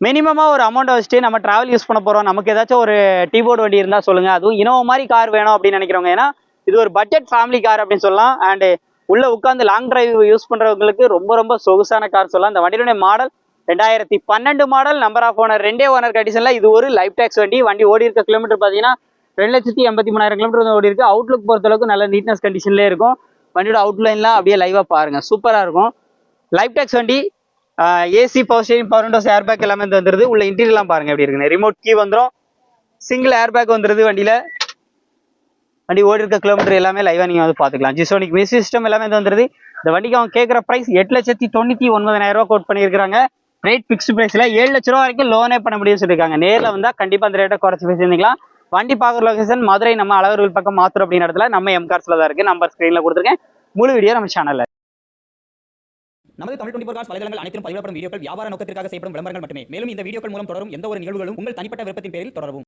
மினிமமாக ஒரு அமௌண்ட்டை வச்சுட்டு நம்ம ட்ராவல் யூஸ் பண்ண போகிறோம், நமக்கு ஏதாச்சும் ஒரு டீ போர்டு வண்டி இருந்தால் சொல்லுங்கள். அதுவும் இனோவா மாதிரி கார் வேணும் அப்படின்னு நினைக்கிறவங்க, ஏன்னா இது ஒரு பட்ஜெட் ஃபேமிலி கார் அப்படின்னு சொல்லலாம். அண்டு உள்ளே உட்காந்து லாங் டிரைவ் யூஸ் பண்ணுறவங்களுக்கு ரொம்ப ரொம்ப சொகுசான கார் சொல்லலாம். இந்த வண்டியுடைய model 2012 model, number of owner 2 owner கண்டிஷனில். இது ஒரு லைஃப் டேக்ஸ் வண்டி. வண்டி ஓடி இருக்க கிலோமீட்டர் பார்த்தீங்கன்னா 2,83,000 கிலோமீட்டர் ஓடி இருக்கு. அவுட்லுக் பொறுத்தளவுக்கு நல்ல நீட்னஸ் கண்டிஷன்லேயே இருக்கும். வண்டியோட அவுட்லைன்லாம் அப்படியே லைவாக பாருங்கள், சூப்பராக இருக்கும். லைஃப் டேக்ஸ் வண்டி. AC, power steering, power Windows, air bag எல்லாமே வந்துருது. உள்ள இன்டீரியர்லாம் பாருங்க எப்படி இருக்குன்னு. ரிமோட் கீ வந்துடும். சிங்கிள் ஏர் பேக் வந்துருது வண்டியில. வண்டி ஓடி இருக்க கிலோமீட்டர் எல்லாமே லைவா நீங்க வந்து பாத்துக்கலாம். ஜிசோனிக் மியூசிக் சிஸ்டம் எல்லாமே வந்துருது. இந்த வண்டிக்கு அவங்க கேட்குற பிரைஸ் 8,99,000 ரூபா கோட் பண்ணியிருக்காங்க. ரேட் பிக்ஸ்டு பிரைஸ்ல 7 லட்ச ரூபா வரைக்கும் லோனே பண்ண முடியும்னு சொல்லியிருக்காங்க. நேரில் வந்தா கண்டிப்பா அந்த ரேட்டை குறைச்சி பேசியிருந்தீங்களா. வண்டி பார்க்குற லொகேஷன் மதுரை, நம்ம அழகர்வில் பக்கம் மாத்தூர் அப்படிங்கிற இடத்துல நம்ம எம்கார்ஸ்ல தான் இருக்கு. நம்பர் ஸ்கிரீன்ல கொடுத்துருக்கேன். முழு வீடியோ நம்ம சேனல்ல. நமது தமிழ் 24 காஸ் வலைதளங்கள் அனைத்தும் பதிவிடப்படும் வீடியோக்கள் வியாபார நோக்கத்திற்காக செய்யப்படும் விளம்பரங்கள் மட்டுமே. மேலும் இந்த வீடியோக்கள் மூலம் தொடரும் எந்த ஒரு நிகழ்வுகளும் உங்கள் தனிப்பட்ட விருப்பத்தின் பேரில் தொடரவும்.